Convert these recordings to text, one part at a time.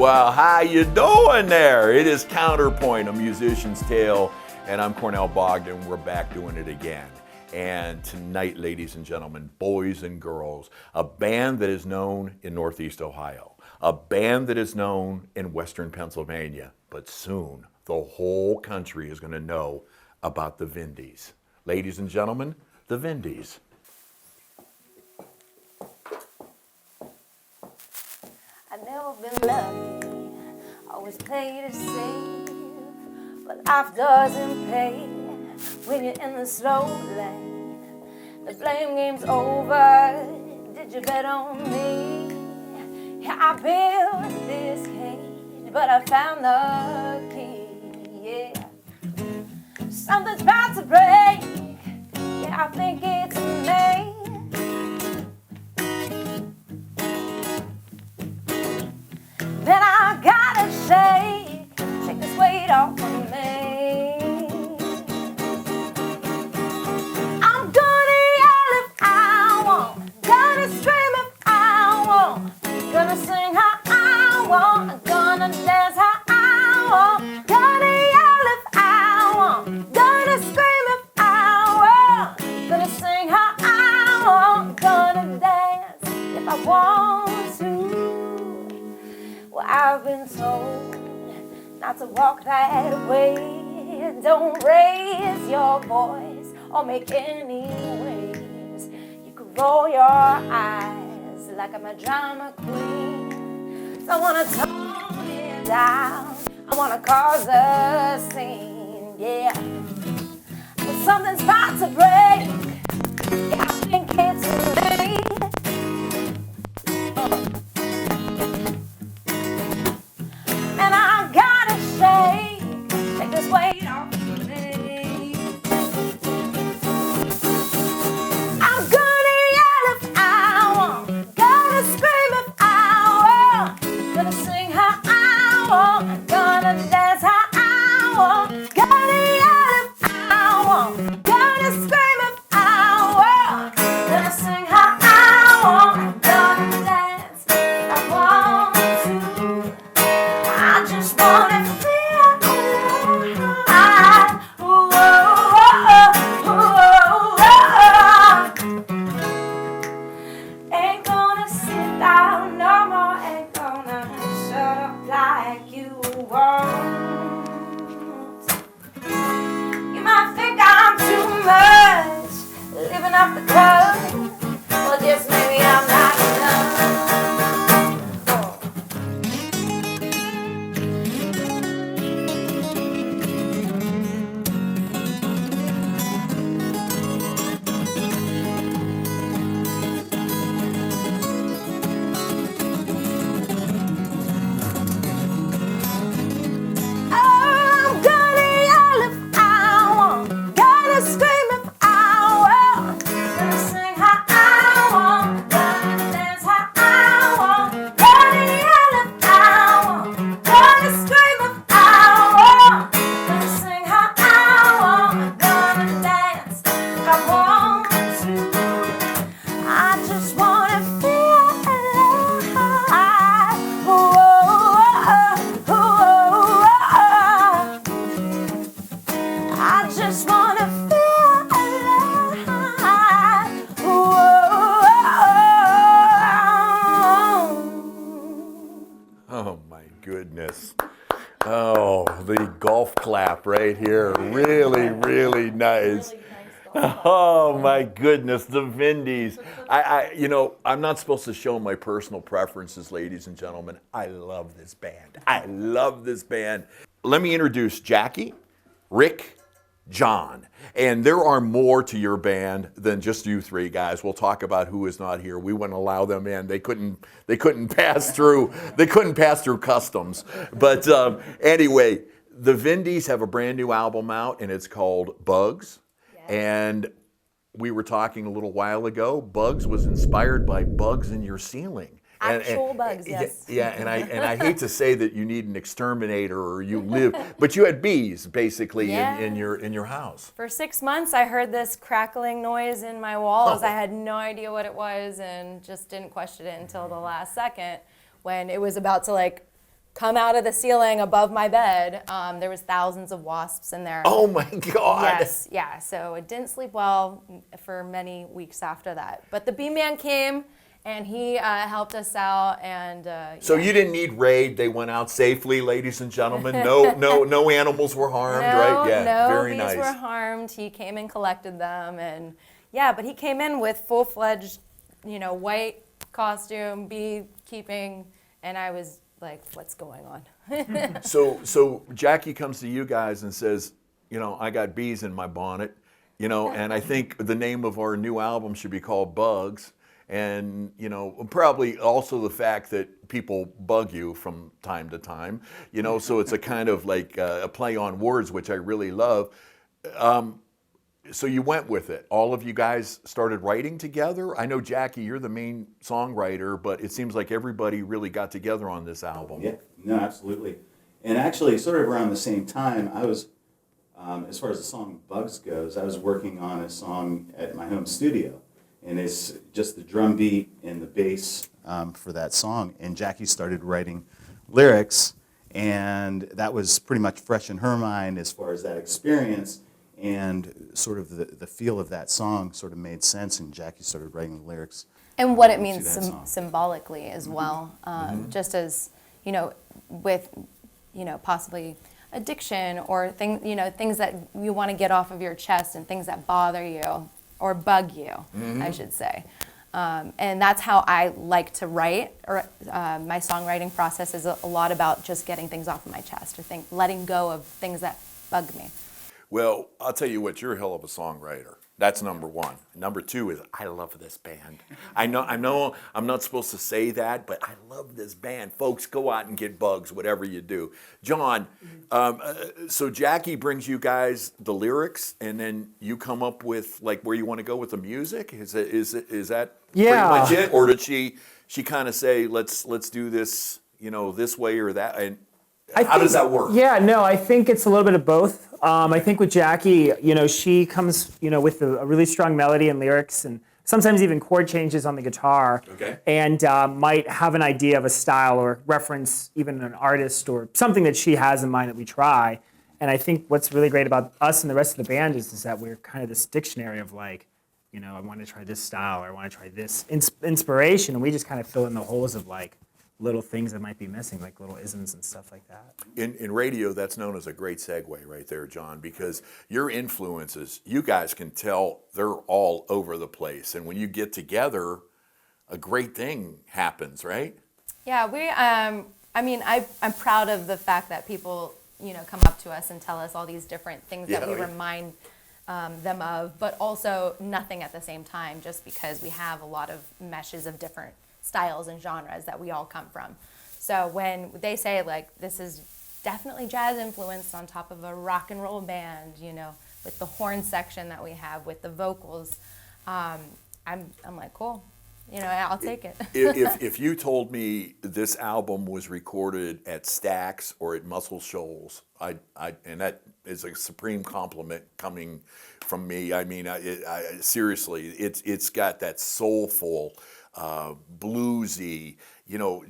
Well, how you doing there? It is Counterpoint, a musician's tale, and I'm Cornel Bogdan. We're back doing it again. And tonight, ladies and gentlemen, boys and girls, a band that is known in Northeast Ohio, a band that is known in Western Pennsylvania, but soon the whole country is going to know about the Vindys. Ladies and gentlemen, the Vindys. I've never been lucky, always played it safe, but life doesn't pay when you're in the slow lane. The blame game's over, did you bet on me? Yeah, I built this cage, but I found the key, yeah. Something's about to break, yeah, I think it's me. Then I gotta shake this weight off of me. I'm gonna yell if I want, gonna scream if I want, gonna sing how I want, gonna dance how I want, gonna yell if I want, gonna scream if I want, gonna sing how I want, gonna dance if I want to. Well, I've been told not to walk that way. Don't raise your voice or make any waves. You could roll your eyes like I'm a drama queen. So I wanna tone it down, I wanna cause a scene, yeah. But something's about to break, yeah, I think it's me. And I gotta shake this weight off of me. I'm gonna yell if I want, gonna scream if I want, gonna sing how I want, gonna dance how I want, gonna yell if I want, gonna scream if I want, gonna sing how I want, gonna dance if I want to. I just wanna feel alive. Ooh, ain't gonna sit down no more. Ain't gonna shut up like you want. You might think I'm too much, living off the cuff. Well, just maybe I'm not enough. I'm gonna yell if I want, gonna scream if I want, gonna sing how I want, gonna dance how I want, gonna yell if I want, gonna scream if I want, gonna sing how I want, gonna dance if I want to. I just wanna feel alive. I just wanna feel alive. Oh my goodness. Oh, the golf clap right here. Really, really nice. Oh my goodness, the Vindys. I'm not supposed to show my personal preferences, ladies and gentlemen. I love this band. I love this band. Let me introduce Jackie, Rick, John. And there are more to your band than just you three guys. We'll talk about who is not here. We wouldn't allow them in. They couldn't pass through. They couldn't pass through customs. But anyway, the Vindys have a brand new album out, and it's called Bugs. Yes. And we were talking a little while ago. Bugs was inspired by bugs in your ceiling. Actual bugs, yes. Yeah, and I hate to say that you need an exterminator or you live, but you had bees basically in your house. For 6 months, I heard this crackling noise in my walls. I had no idea what it was and just didn't question it until the last second when it was about to come out of the ceiling above my bed. There was thousands of wasps in there. Oh my God. Yes, yeah. So I didn't sleep well for many weeks after that. But the B-Man came and he helped us out. And So you didn't need raid. They went out safely, ladies and gentlemen. No animals were harmed, right? Yeah, no very bees nice. were harmed. He came and collected them, and yeah, but he came in with full-fledged, white costume, beekeeping, and I was like, what's going on? So Jackie comes to you guys and says, I got bees in my bonnet, and I think the name of our new album should be called Bugs. And, probably also the fact that people bug you from time to time, so it's a kind of like a play on words, which I really love. So you went with it. All of you guys started writing together. I know, Jackie, you're the main songwriter, but it seems like everybody really got together on this album. Yeah, no, absolutely. And actually, sort of around the same time, I was, as far as the song Bugs goes, I was working on a song at my home studio. And it's just the drum beat and the bass for that song. And Jackie started writing lyrics, and that was pretty much fresh in her mind as far as that experience. And sort of the feel of that song sort of made sense, and Jackie started writing the lyrics. And what it to means that song. symbolically as well, just as, with, possibly addiction or things that you want to get off of your chest and things that bother you or bug you, I should say. And that's how I like to write. Or my songwriting process is a lot about just getting things off of my chest or letting go of things that bug me. Well, I'll tell you what, you're a hell of a songwriter. That's number one. Number two is I love this band. I know I'm not supposed to say that, but I love this band. Folks, go out and get Bugs, whatever you do. John, so Jackie brings you guys the lyrics, and then you come up with like where you want to go with the music? Is that pretty much it? Or did she kind of say, let's do this, this way or that? And how does that work? Yeah, no, I think it's a little bit of both. I think with Jackie, she comes, with a really strong melody and lyrics, and sometimes even chord changes on the guitar. Okay. And might have an idea of a style or reference even an artist or something that she has in mind that we try. And I think what's really great about us and the rest of the band is that we're kind of this dictionary of like, I want to try this style or I want to try this inspiration, and we just kind of fill in the holes of like little things that might be missing, like little isms and stuff like that. In radio, that's known as a great segue right there, John, because your influences, you guys can tell they're all over the place. And when you get together, a great thing happens, right? Yeah, I'm proud of the fact that people, come up to us and tell us all these different things that we remind them of, but also nothing at the same time, just because we have a lot of meshes of different styles and genres that we all come from. So when they say like this is definitely jazz influenced on top of a rock and roll band, with the horn section that we have with the vocals, I'm like, cool, I'll take it. if you told me this album was recorded at Stax or at Muscle Shoals, and that is a supreme compliment coming from me. I mean, seriously, it's got that soulful, bluesy,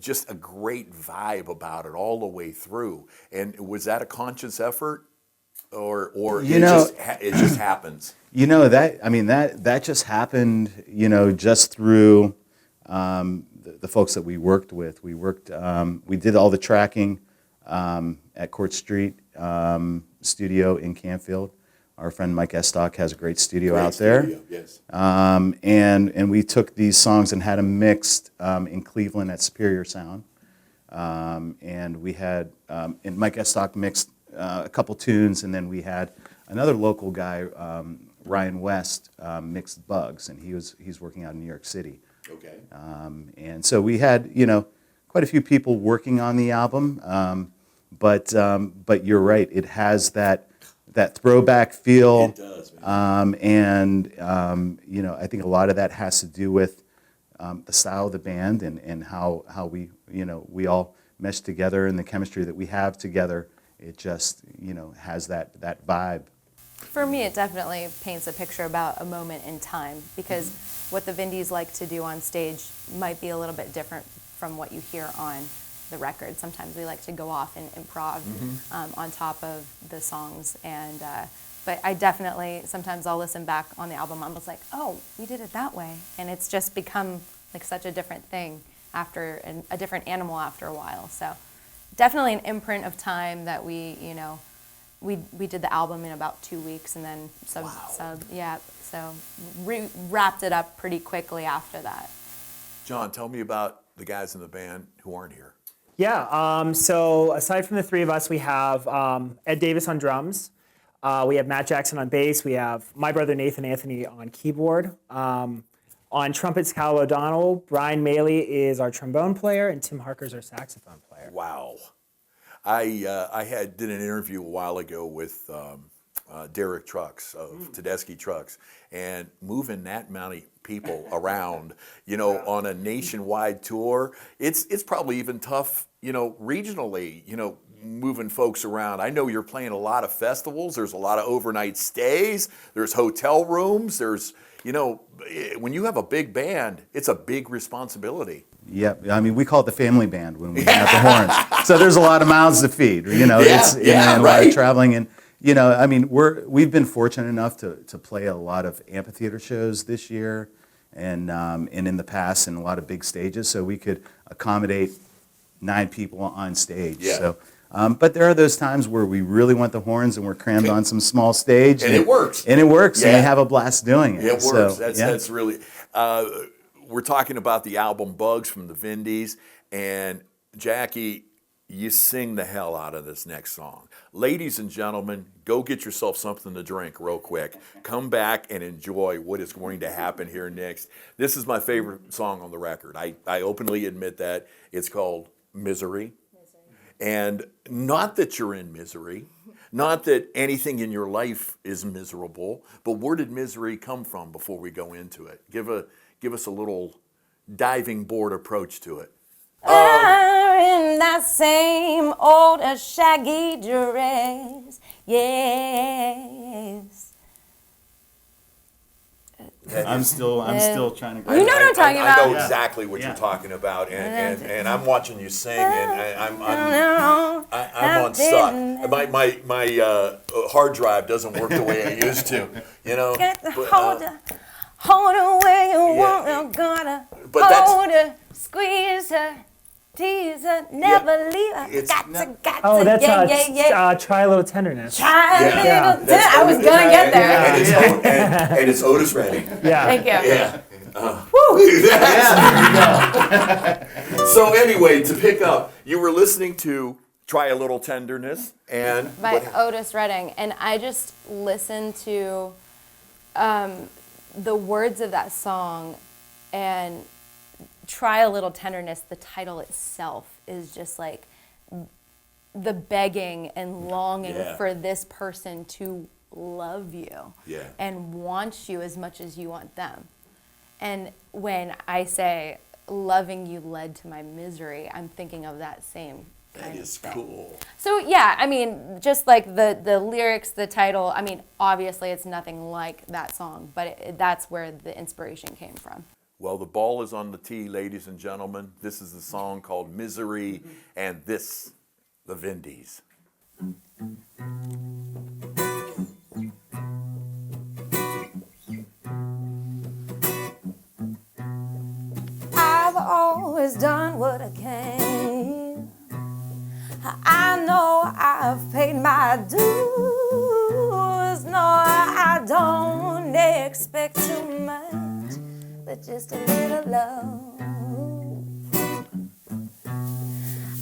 just a great vibe about it all the way through. And was that a conscious effort, or it just happens? That just happened, just through the folks that we worked with. We did all the tracking at Court Street studio in Canfield. Our friend Mike Estock has a great studio out there. Yes. And we took these songs and had them mixed in Cleveland at Superior Sound. And we had, and Mike Estock mixed a couple tunes, and then we had another local guy, Ryan West, mixed Bugs, and he's working out in New York City. Okay. And so we had, quite a few people working on the album, but you're right, it has that throwback feel. It does, man. I think a lot of that has to do with the style of the band and how we all mesh together, and the chemistry that we have together. It just has that vibe. For me, it definitely paints a picture about a moment in time, because what the Vindys like to do on stage might be a little bit different from what you hear on the record. Sometimes we like to go off and improv on top of the songs. And but I definitely, sometimes I'll listen back on the album. I'm just like, oh, we did it that way. And it's just become like such a different thing after, a different animal after a while. So definitely an imprint of time that we, you know, we did the album in about 2 weeks, and then so wrapped it up pretty quickly after that. John, tell me about the guys in the band who aren't here. Yeah, so aside from the three of us, we have Ed Davis on drums. We have Matt Jackson on bass. We have my brother Nathan Anthony on keyboard. On trumpets, Kyle O'Donnell. Brian Maley is our trombone player, and Tim Harker's our saxophone player. Wow. I did an interview a while ago with Derek Trucks of Tedeschi Trucks, and moving that many people around, you know, on a nationwide tour, it's probably even tough, you know, regionally, you know, moving folks around. I know you're playing a lot of festivals. There's a lot of overnight stays. There's hotel rooms. There's, you know, when you have a big band, it's a big responsibility. Yep. I mean, we call it the family band when we have the horns. So there's a lot of mouths to feed, you know, and a lot of traveling. And, you know, I mean, we've been fortunate enough to play a lot of amphitheater shows this year and in the past, and a lot of big stages. So we could accommodate 9 people on stage. Yeah. So, but there are those times where we really want the horns and we're crammed on some small stage. And it works. And it works. Yeah. And they have a blast doing it. It works. So, That's really... we're talking about the album Bugs from the Vindys, and Jackie, you sing the hell out of this next song. Ladies and gentlemen, go get yourself something to drink real quick. Come back and enjoy what is going to happen here next. This is my favorite song on the record. I openly admit that. It's called Misery. And not that you're in misery, not that anything in your life is miserable, but where did misery come from before we go into it? Give us a little diving board approach to it. In that same old shaggy dress, yes. I'm still trying to. You know what I'm talking about. I know exactly what you're talking about, and I'm watching you sing, and I'm on stuck. My hard drive doesn't work the way it used to, you know. Hold her where you want her, gotta hold her, squeeze her, tease her, never leave her. Oh, that's Try a Little Tenderness. Try a little tenderness. I was gonna get there. And it's Otis Redding. Yeah. Thank you. Yeah. So anyway, to pick up, you were listening to Try a Little Tenderness and By Otis Redding, and I just listened to the words of that song, and Try a Little Tenderness, the title itself is just like the begging and longing for this person to love you and want you as much as you want them. And when I say loving you led to my misery, I'm thinking of that same kind of thing. cool. So yeah, I mean, just like the lyrics, the title, I mean, obviously it's nothing like that song, but that's where the inspiration came from. Well, the ball is on the tee, ladies and gentlemen. This is a song called Misery, and this, the Vindys. I've always done what I can. I know I've paid my dues. No, I don't expect too much, but just a little love.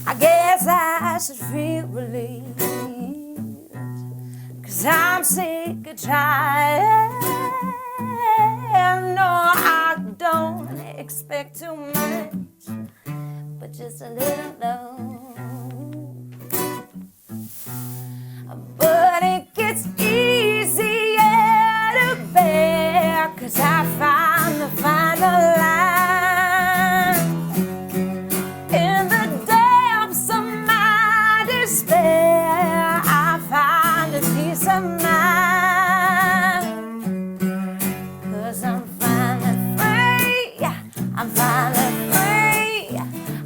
I guess I should feel relieved, 'cause I'm sick of trying. No, I don't expect too much, but just a little love. But it gets easier to bear, 'cause I find the final line in the depths of my despair. I find a peace of mind, 'cause I'm finally free. I'm finally free.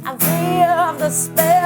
I'm free of the spell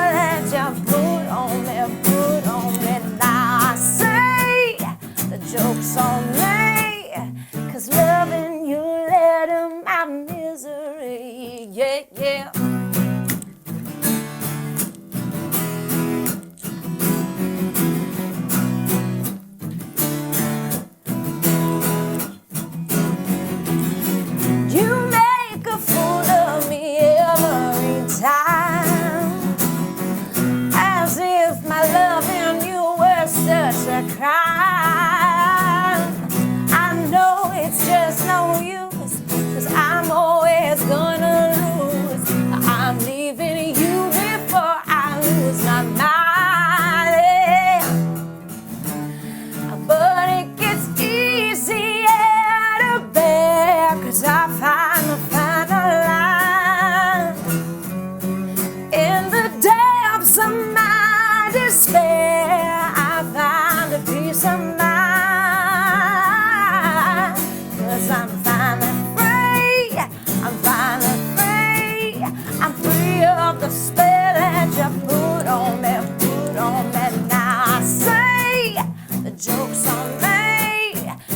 of the spell that you put on me, put on me. Now I say the joke's on me,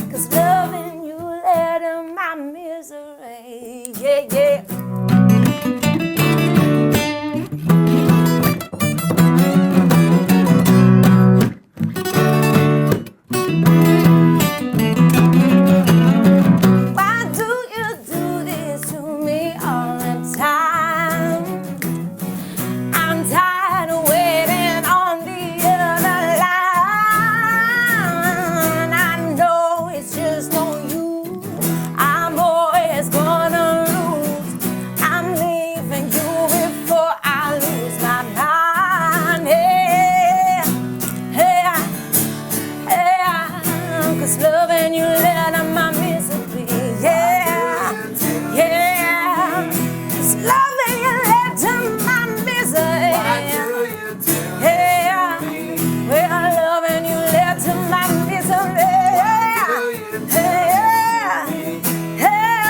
'cause loving you led to my misery. Yeah, yeah. Why do you do this to me all the time? I'm tired of waiting on the other line. I know it's just no use. I'm always gonna lose. I'm leaving you before I lose my mind. Yeah, yeah, yeah. 'Cause loving you led to my misery. Yeah, yeah. 'Cause loving you led to my misery. Yeah, well, loving you led to my misery. Yeah, yeah.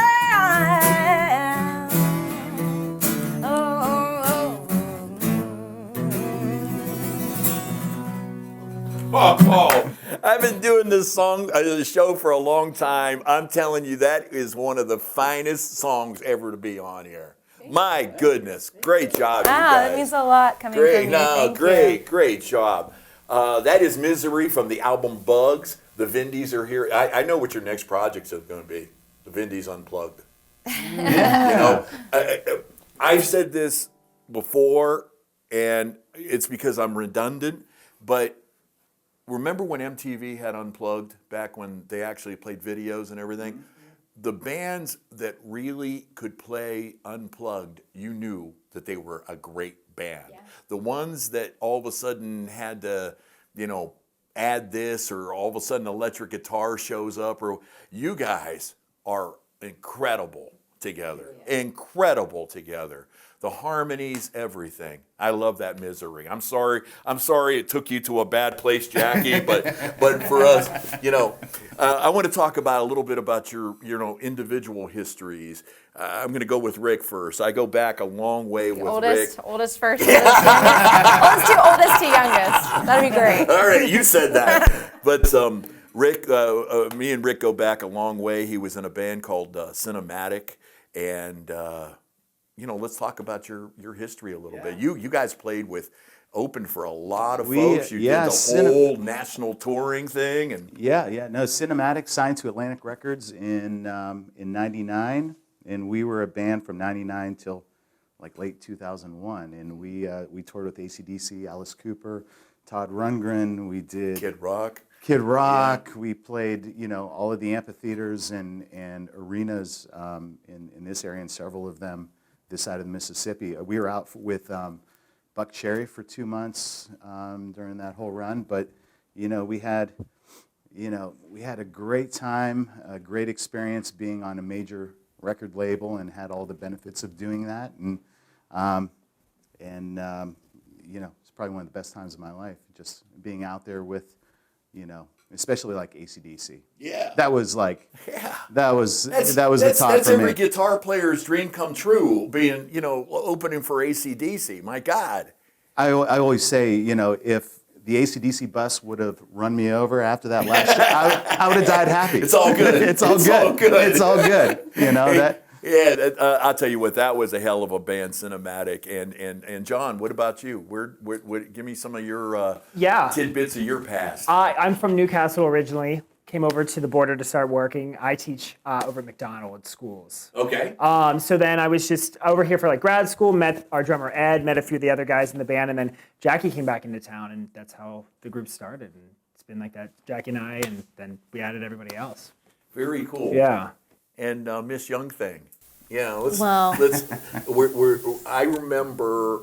Oh, Oh, I've been doing this show for a long time. I'm telling you, that is one of the finest songs ever to be on here. My goodness, great job, you wow, guys. that means a lot coming Great, from you. Thank you. great job. That is Misery from the album Bugs. The Vindys are here. I know what your next projects are going to be. The Vindys Unplugged. You know, I've said this before, and it's because I'm redundant, but remember when MTV had Unplugged back when they actually played videos and everything? The bands that really could play Unplugged, you knew that they were a great band. Yeah. The ones that all of a sudden had to, you know, add this, or all of a sudden electric guitar shows up, or you guys are incredible together. Incredible together. The harmonies, everything. I love that Misery. I'm sorry it took you to a bad place, Jackie, but for us, you know, I want to talk about a little bit about your, you know, individual histories. I'm going to go with Rick first. I go back a long way with Rick. Oldest first, oldest youngest. Oldest to youngest. That'd be great. All right, you said that. But Rick, me and Rick go back a long way. He was in a band called Cinematic, and you know, let's talk about your history a little bit. You guys played with, opened for a lot of folks. You did the whole national touring thing, and No, Cinematic signed to Atlantic Records in '99, and we were a band from '99 till like late 2001, and we toured with AC/DC, Alice Cooper, Todd Rundgren. We did Kid Rock. Yeah. We played, you know, all of the amphitheaters and arenas in this area, and several of them this side of the Mississippi. We were out with Buck Cherry for 2 months during that whole run, but you know, we had a great time, a great experience being on a major record label, and had all the benefits of doing that, and you know, it's probably one of the best times of my life, just being out there with, you know, especially like AC/DC. Yeah. That was like, Yeah. that was the top That's for every me. guitar player's dream come true, being, you know, opening for AC/DC. My God. I always say, you know, if the AC/DC bus would have run me over after that last show, I would have died happy. It's all good. It's all good. It's all good. You know that. Yeah, I'll tell you what, that was a hell of a band, Cinematic. And John, what about you? Give me some of your tidbits of your past. I'm from Newcastle originally. Came over to the border to start working. I teach over at McDonald schools. Okay. So then I was just over here for like grad school, met our drummer Ed, met a few of the other guys in the band, and then Jackie came back into town, and that's how the group started. And it's been like that, Jackie and I, and then we added everybody else. Very cool. Yeah. And Miss Young Thing. Yeah, let's. I remember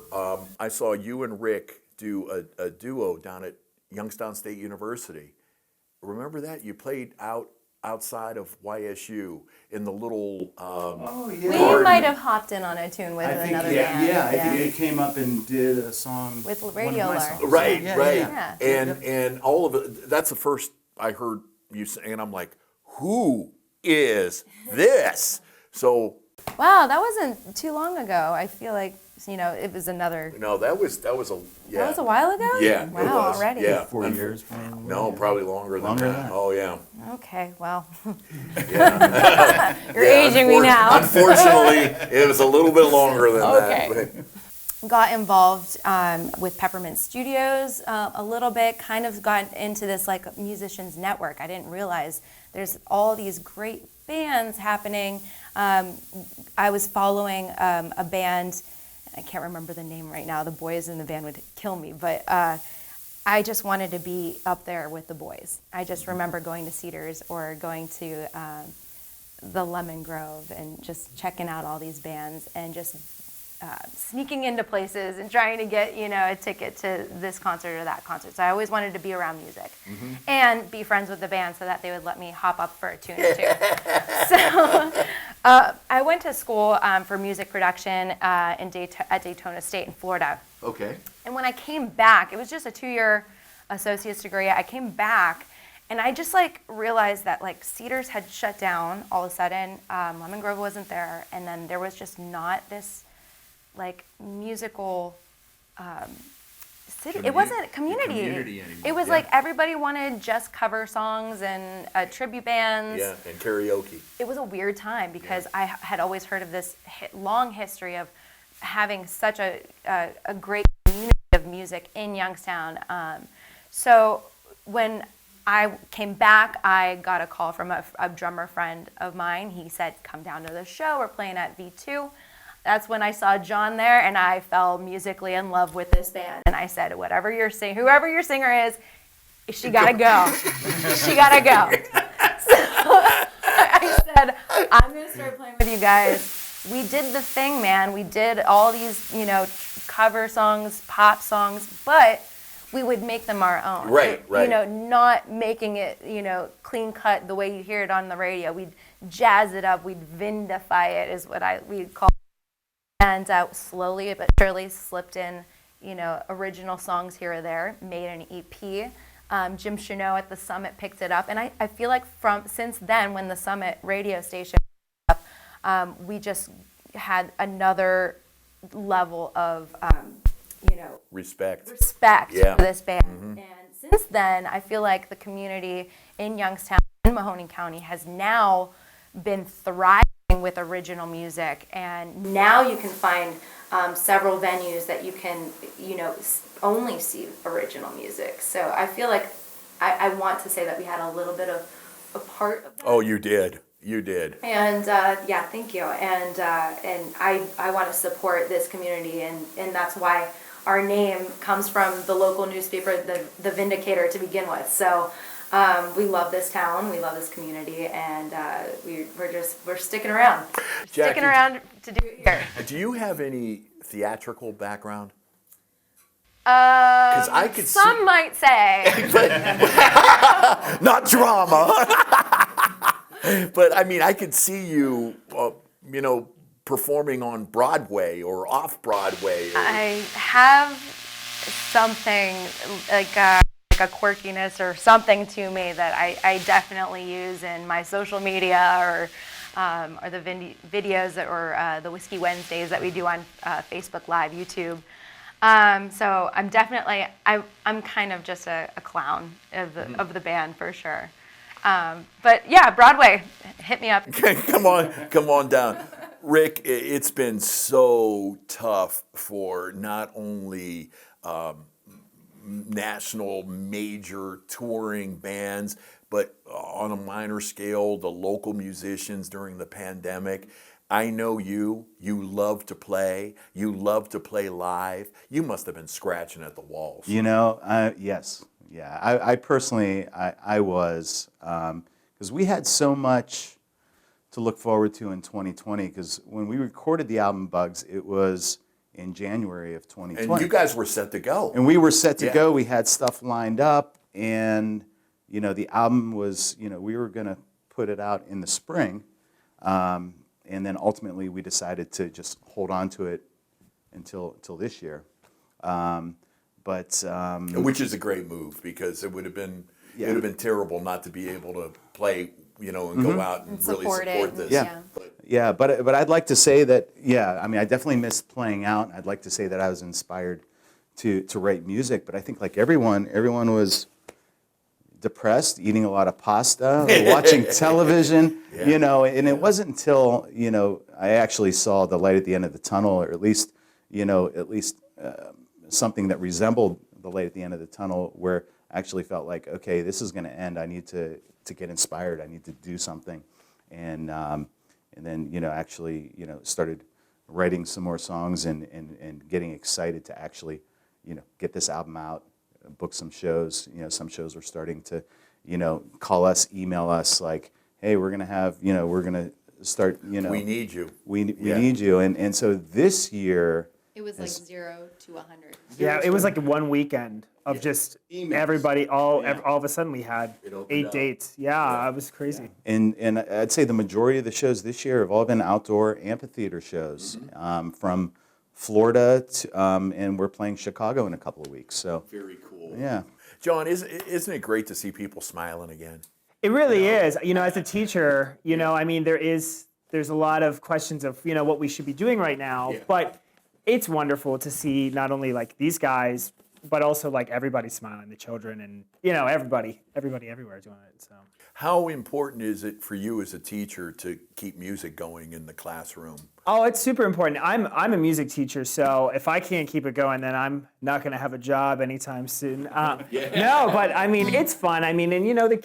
I saw you and Rick do a duo down at Youngstown State University. Remember that? You played outside of YSU in the little. We might have hopped in on a tune with another band. Yeah, I think it came up and did a song with one of Radio my Lark. songs. Right, Yeah, right. yeah. And all of it. That's the first I heard you say, and I'm like, who is this? So. Wow, that wasn't too long ago. I feel like it was another. No, that was a yeah. That was a while ago? Yeah, it Wow, was. already. Yeah. 4 years, probably. No, probably longer than Longer that. than that. Oh yeah. Okay, well, Yeah. you're aging me now. Unfortunately, it was a little bit longer than Okay. that. Got involved with Peppermint Studios a little bit, kind of got into this like musicians network. I didn't realize there's all these great bands happening. I was following a band, I can't remember the name right now, the boys in the band would kill me, but I just wanted to be up there with the boys. I just remember going to Cedars or going to the Lemon Grove and just checking out all these bands and just sneaking into places and trying to get, a ticket to this concert or that concert. So I always wanted to be around music and be friends with the band so that they would let me hop up for a tune or two. So I went to school for music production at Daytona State in Florida. Okay. And when I came back, it was just a 2-year associate's degree. I came back and I just realized that Cedars had shut down all of a sudden. Lemon Grove wasn't there. And then there was just not this musical city. It wasn't community. Community anymore. It was Yeah. everybody wanted just cover songs and tribute bands. Yeah, and karaoke. It was a weird time because I had always heard of this long history of having such a great community of music in Youngstown. So when I came back, I got a call from a drummer friend of mine. He said, come down to the show. We're playing at V2. That's when I saw John there, and I fell musically in love with this band. And I said, whoever your singer is, she gotta go. She gotta go. So I said, I'm gonna start playing with you guys. We did the thing, man. We did all these, cover songs, pop songs, but we would make them our own. Right. Not making it, clean cut the way you hear it on the radio. We'd jazz it up. We'd vindify it, is what we'd call it. And slowly but surely slipped in, original songs here or there, made an EP. Jim Chanot at the Summit picked it up. And I feel like since then, when the Summit radio station picked it up, we just had another level of, Respect. for this band. And since then, I feel like the community in Youngstown and Mahoning County has now been thriving with original music, and now you can find several venues that you can only see original music. So I feel like I want to say that we had a little bit of a part of that. Oh, you did. And thank you. And I want to support this community, and that's why our name comes from the local newspaper, the Vindicator, to begin with. So we love this town, we love this community, and we're sticking around. Jackie, Sticking around to do it here. Do you have any theatrical background? Because I could Some might say. not drama. But I mean, I could see you, performing on Broadway or off Broadway. I have something like a quirkiness or something to me that I definitely use in my social media or the videos or the Whiskey Wednesdays that we do on Facebook Live, YouTube. So I'm definitely, I'm kind of just a clown of the band for sure. But yeah, Broadway, hit me up. Come on down. Rick, it's been so tough for not only national major touring bands, but on a minor scale, the local musicians during the pandemic. I know you love to play live. You must have been scratching at the walls. Yes. Yeah, I personally, I was, because we had so much to look forward to in 2020, because when we recorded the album Bugs, it was in January of 2020. And you guys were set to go. And we were set to go. We had stuff lined up, and, the album was, we were going to put it out in the spring, and then ultimately we decided to just hold on to it until this year. Which is a great move, because it would have been terrible not to be able to play, and go out and really support this. Yeah. Yeah, but I'd like to say that, yeah, I mean, I definitely miss playing out. I'd like to say that I was inspired to write music, but I think like everyone was depressed, eating a lot of pasta, watching television, and it wasn't until, I actually saw the light at the end of the tunnel, or at least something that resembled the light at the end of the tunnel, where I actually felt like, okay, this is going to end. I need to get inspired. I need to do something. And then, actually, started writing some more songs and getting excited to actually, get this album out, book some shows. Some shows were starting to, call us, email us, like, hey, we're going to have, we're going to start, We need you. we need you. And so this year, It was like 0 to 100. Yeah, it was like one weekend of just Emails. everybody. All of a sudden we had It opened 8 up. dates. Yeah, it was crazy. and I'd say the majority of the shows this year have all been outdoor amphitheater shows, from Florida to, and we're playing Chicago in a couple of weeks. So Very cool. yeah, John, isn't it great to see people smiling again? It really is. As a teacher, I mean, there's a lot of questions of what we should be doing right now, Yeah. but it's wonderful to see not only like these guys, but also like everybody smiling, the children, and everybody everywhere doing it. So How important is it for you as a teacher to keep music going in the classroom? oh, it's super important. I'm a music teacher, so if I can't keep it going, then I'm not going to have a job anytime soon. No, but I mean, it's fun. I mean, and the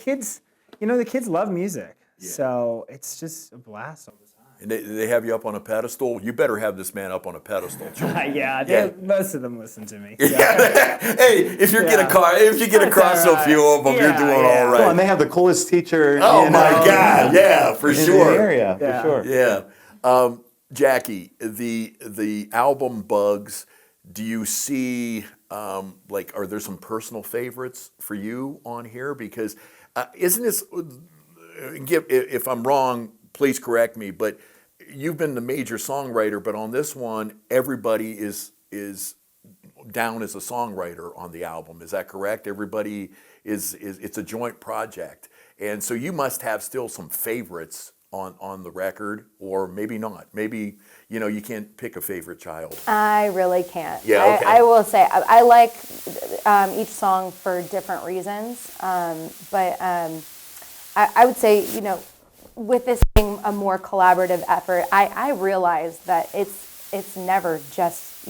kids love music, so it's just a blast all the time. And they have you up on a pedestal. You better have this man up on a pedestal, John. Yeah, most of them listen to me. Hey, if you get across all a few of them, you're Yeah, doing yeah. all well, right. and they have the coolest teacher. Oh my God! Yeah, for in the sure. area, Yeah. for sure. Yeah, Jackie, the album Bugs. Do you see are there some personal favorites for you on here? Because isn't this? If I'm wrong, please correct me. But you've been the major songwriter, but on this one, everybody is down as a songwriter on the album. Is that correct? Everybody is it's a joint project, and so you must have still some favorites on the record, or maybe not. Maybe you can't pick a favorite child. I really can't. Yeah, okay. I will say I like each song for different reasons, but I would say with this being a more collaborative effort, I realize that it's never just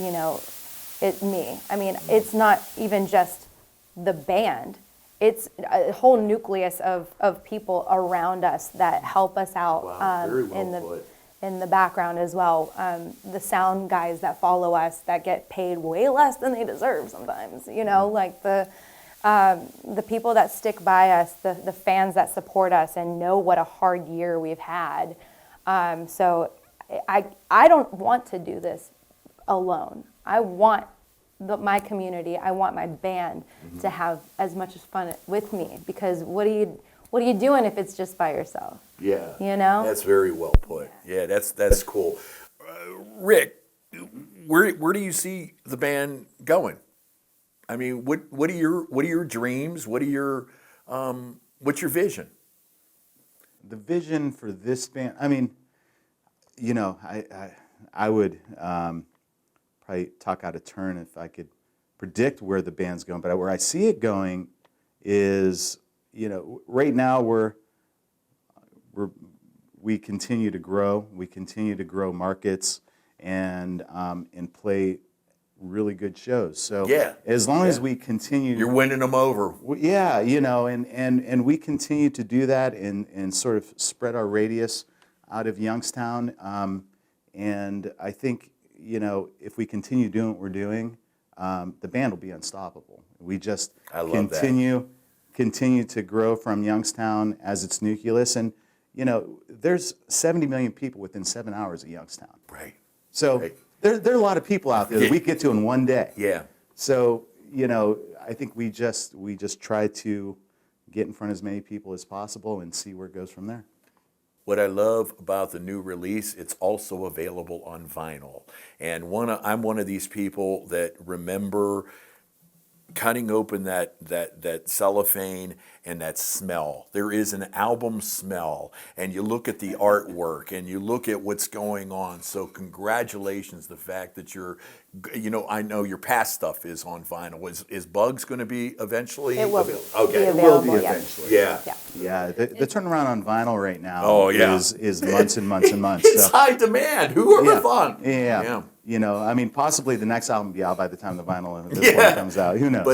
it's me. I mean, it's not even just the band. It's a whole nucleus of people around us that help us out Very well put. in the background as well. The sound guys that follow us that get paid way less than they deserve sometimes. Like the people that stick by us, the fans that support us and know what a hard year we've had. So I don't want to do this alone. I want my community, I want my band to have as much fun with me, because what are you doing if it's just by yourself? Yeah, That's very well put. Yeah, that's cool. Rick, where do you see the band going? I mean, what are your dreams? What's your vision? The vision for this band, I mean, I would probably talk out of turn if I could predict where the band's going, but where I see it going is, right now we continue to grow. We continue to grow markets and play really good shows. So as long as we continue, You're winning them over. yeah, and we continue to do that and sort of spread our radius out of Youngstown. And I think, if we continue doing what we're doing, the band will be unstoppable. We just I love continue to grow from Youngstown as its nucleus. And, there's 70 million people within 7 hours of Youngstown. Right. So Right. there are a lot of people out there that we get to in one day. Yeah. So, I think we just try to get in front of as many people as possible and see where it goes from there. What I love about the new release, it's also available on vinyl. And I'm one of these people that remember cutting open that cellophane and that smell. There is an album smell, and you look at the artwork and you look at what's going on. So congratulations, the fact that I know your past stuff is on vinyl. Is Bugs going to be eventually? It will be. Okay. Be It will be available, yeah. eventually. Yeah. Yeah. Yeah, the turnaround on vinyl right now Oh, yeah. is months and months and months. It's high demand. Who ever yeah, thought? yeah. I mean, possibly the next album will be out by the time the vinyl of this one comes out. Who knows?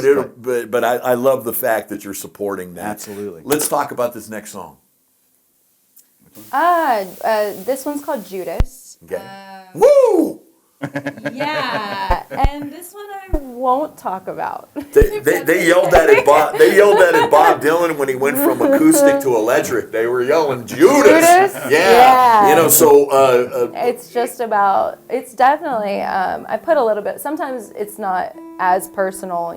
But I love the fact that you're supporting that. Absolutely. Let's talk about this next song. This one's called Judas. Okay. Woo! Yeah, and this one I won't talk about. They yelled that at Bob. They yelled that at Bob Dylan when he went from acoustic to electric. They were yelling Judas. Judas? Yeah. Yeah. So It's just about, it's definitely, I put a little bit, sometimes it's not as personal,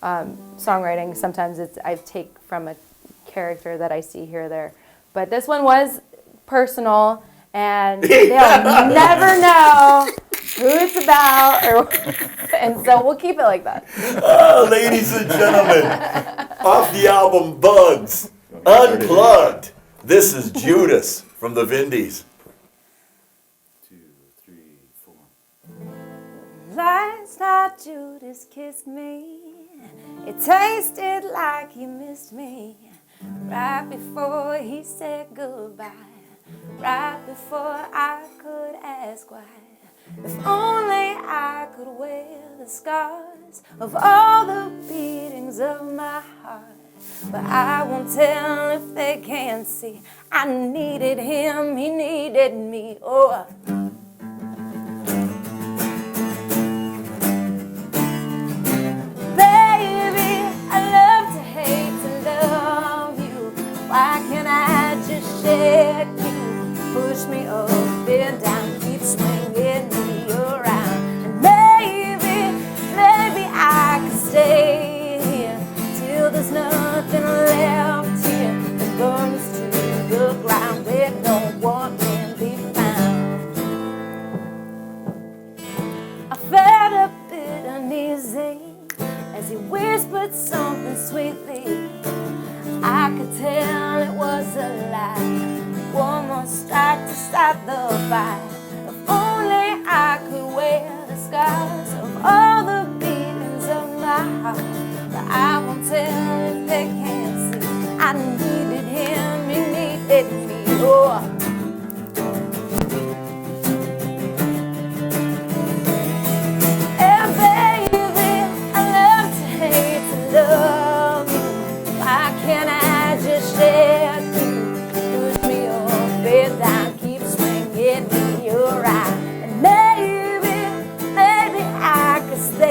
songwriting. Sometimes I take from a character that I see here or there. But this one was personal, and they'll never know who it's about, and so we'll keep it like that. ladies and gentlemen, off the album Bugs, Unplugged. This is Judas from the Vindys. 2, 3, 4. Last night Judas kissed me. It tasted like he missed me. Right before he said goodbye. Right before I could ask why. If only I could wear the scars of all the beatings of my heart. But I won't tell if they can't see. I needed him, he needed me. Oh. Baby, I love to hate to love you. Why can't I just shake you? Push me up and down, keep swinging me around. And maybe I could stay here till there's nothing left here that burns to the ground where no one can be found. I felt a bit uneasy as he whispered something sweetly. I could tell it was a lie. One more strike to stop the fight. If only I could wear the scars of all the beatings of my heart. But I won't tell if they can't see. I needed him, he needed me. Oh. And baby, I love to hate to love you. Why can't I just share you? Push me up and down, keep swinging me around. And maybe I could stay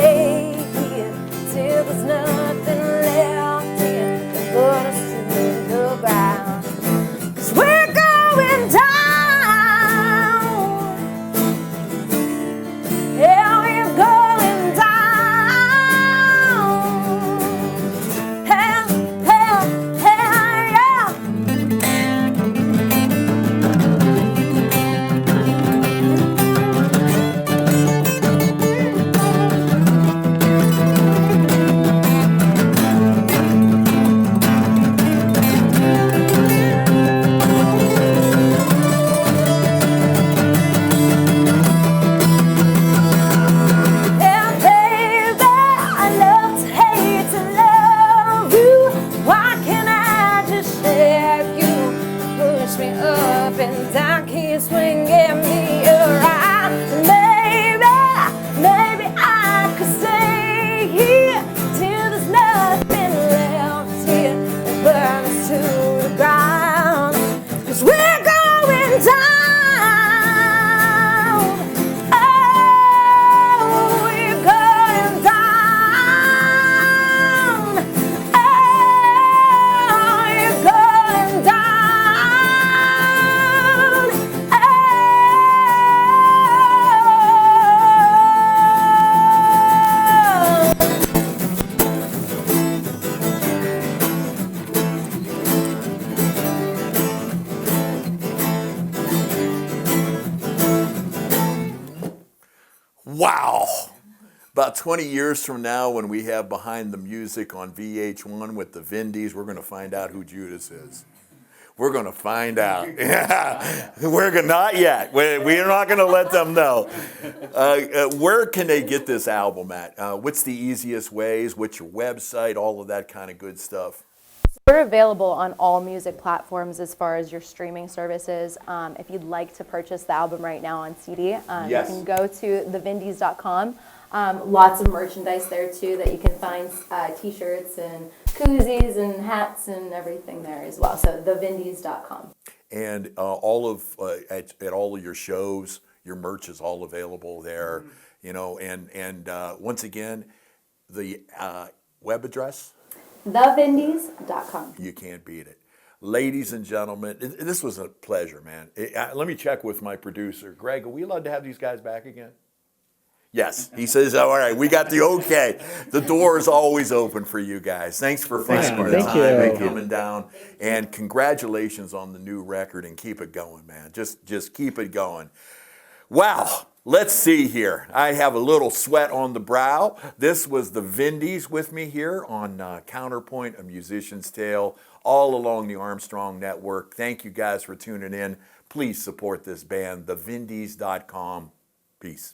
About 20 years from now, when we have Behind the Music on VH1 with the Vindys, we're going to find out who Judas is. We're going to find out. Not yet. We're not going to let them know. Where can they get this album at? What's the easiest ways? What's your website? All of that kind of good stuff. We're available on all music platforms as far as your streaming services. If you'd like to purchase the album right now on CD, Yes. you can go to thevindys.com. Lots of merchandise there too that you can find, t-shirts and koozies and hats and everything there as well. So thevindys.com. And at all of your shows, your merch is all available there. You know, and once again, the web address. Thevindys.com. You can't beat it. Ladies and gentlemen, this was a pleasure, man. Let me check with my producer. Greg, are we allowed to have these guys back again? Yes. He says, all right, we got the okay. The door is always open for you guys. Thanks for finding the Thank time you. and coming down. And congratulations on the new record, and keep it going, man. Just keep it going. Wow. Let's see here. I have a little sweat on the brow. This was the Vindys with me here on Counterpoint, A Musician's Tale, all along the Armstrong Network. Thank you guys for tuning in. Please support this band, thevindys.com. Peace.